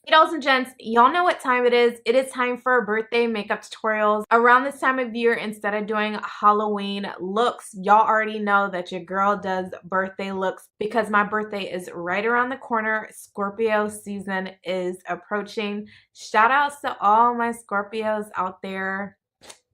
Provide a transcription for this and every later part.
Hey dolls and gents, y'all know what time it is. It is time for birthday makeup tutorials. Around this time of year, instead of doing Halloween looks, y'all already know that your girl does birthday looks because my birthday is right around the corner. Scorpio season is approaching. Shout outs to all my Scorpios out there.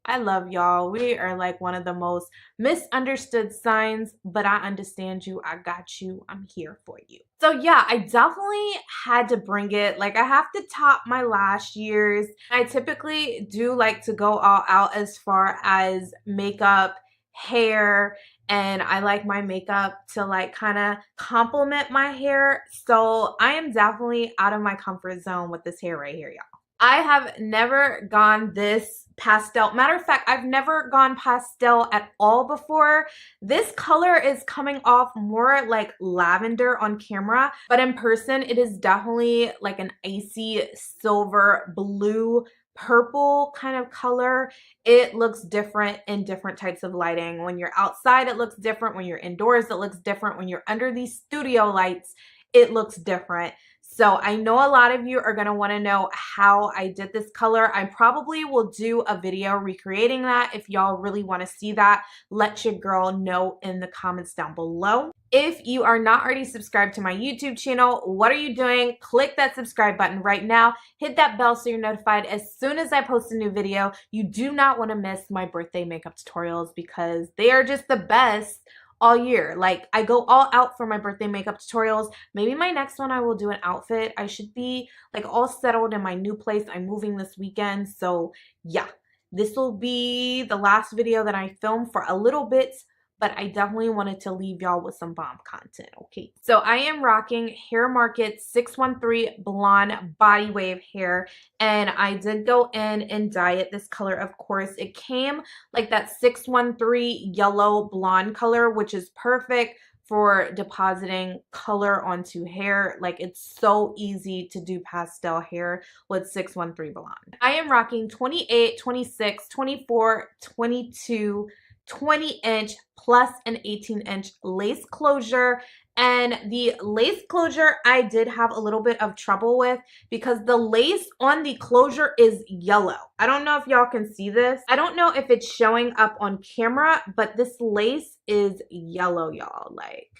I love y'all. We are like one of the most misunderstood signs, but I understand you. I got you. I'm here for you. So yeah, I definitely had to bring it. Like, I have to top my last year's. I typically do like to go all out as far as makeup, hair, and I like my makeup to like kind of complement my hair. So I am definitely out of my comfort zone with this hair right here, y'all. I have never gone this pastel. Matter of fact, I've never gone pastel at all before. This color is coming off more like lavender on camera, but in person, it is definitely like an icy silver blue purple kind of color. It looks different in different types of lighting. When you're outside, it looks different. When you're indoors, it looks different. When you're under these studio lights, it looks different. So I know a lot of you are going to want to know how I did this color. I probably will do a video recreating that. If y'all really want to see that, let your girl know in the comments down below. If you are not already subscribed to my YouTube channel, what are you doing? Click that subscribe button right now. Hit that bell so you're notified as soon as I post a new video. You do not want to miss my birthday makeup tutorials because they are just the best all year. Like, I go all out for my birthday makeup tutorials. Maybe my next one I will do an outfit. I should be like all settled in my new place. I'm moving this weekend. So yeah, this will be the last video that I filmed for a little bit, but I definitely wanted to leave y'all with some bomb content, okay? So I am rocking Hair Market 613 Blonde Body Wave hair, and I did go in and dye it this color, of course. It came like that 613 yellow blonde color, which is perfect for depositing color onto hair. Like, it's so easy to do pastel hair with 613 Blonde. I am rocking 28, 26, 24, 22, 20-inch plus an 18-inch lace closure. And the lace closure I did have a little bit of trouble with because the lace on the closure is yellow. I don't know if y'all can see this. I don't know if it's showing up on camera, but this lace is yellow, y'all. Like,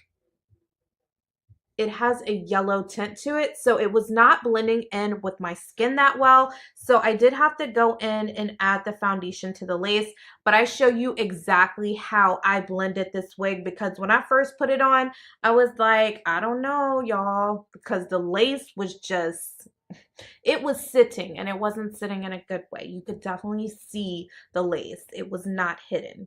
it has a yellow tint to it, so it was not blending in with my skin that well. So I did have to go in and add the foundation to the lace, but I show you exactly how I blended this wig because when I first put it on, I was like, I don't know, y'all, because the lace was just, it was sitting and it wasn't sitting in a good way. You could definitely see the lace. It was not hidden.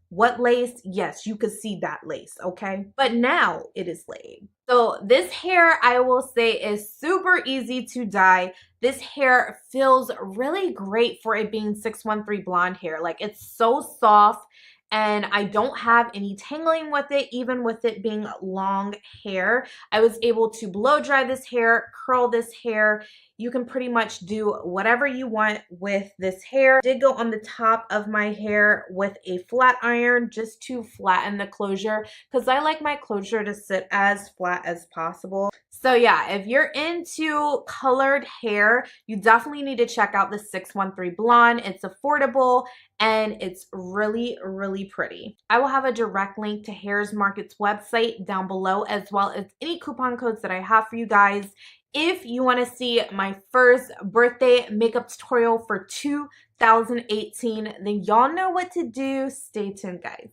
What lace? Yes, you could see that lace, okay? But now it is laid. So this hair, I will say, is super easy to dye. This hair feels really great for it being 613 blonde hair. Like, it's so soft and I don't have any tangling with it, even with it being long hair. I was able to blow dry this hair, curl this hair. You can pretty much do whatever you want with this hair. I did go on the top of my hair with a flat iron just to flatten the closure because I like my closure to sit as flat as possible. So yeah, if you're into colored hair, you definitely need to check out the 613 Blonde. It's affordable and it's really, really pretty. I will have a direct link to Hair Market's website down below, as well as any coupon codes that I have for you guys. If you want to see my first birthday makeup tutorial for 2018, then y'all know what to do. Stay tuned, guys.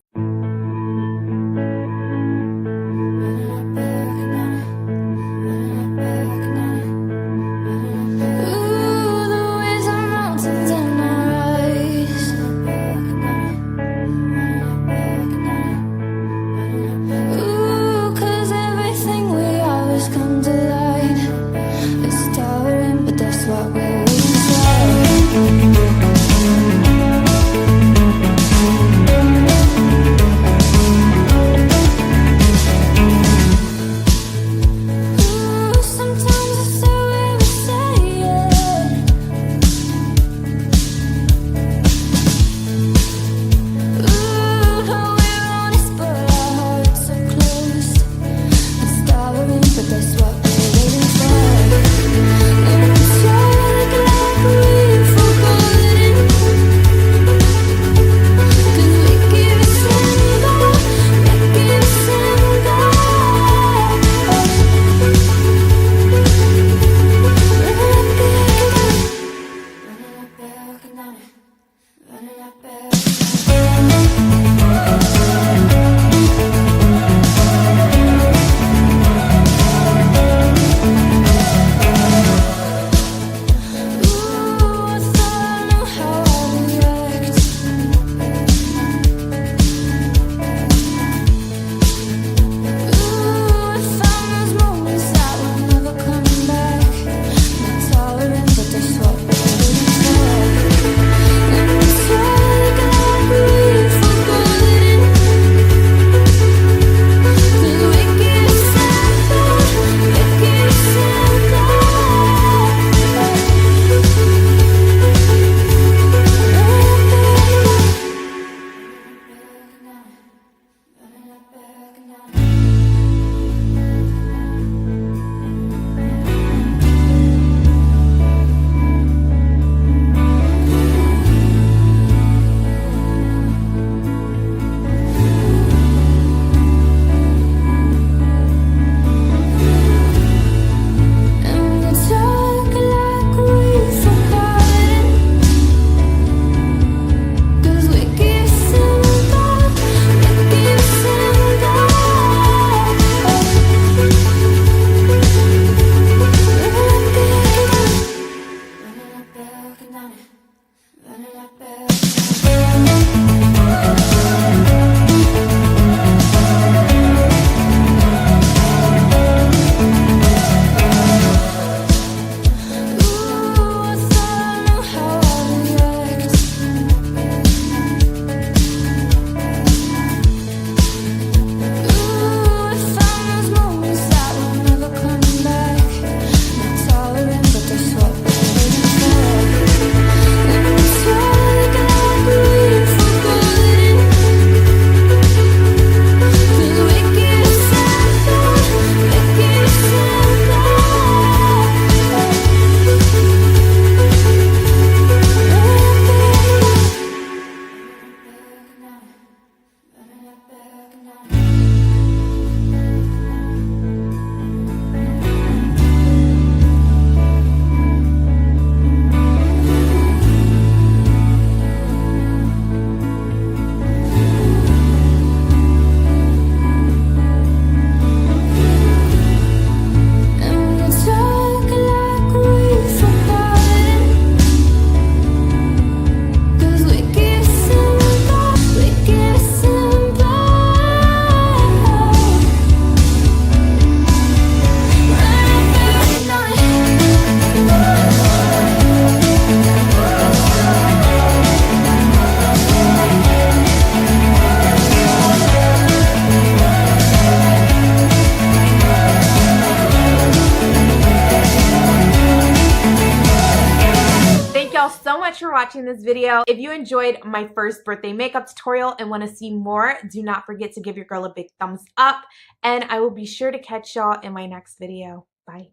so much for watching this video. If you enjoyed my first birthday makeup tutorial and want to see more, do not forget to give your girl a big thumbs up, and I will be sure to catch y'all in my next video. Bye.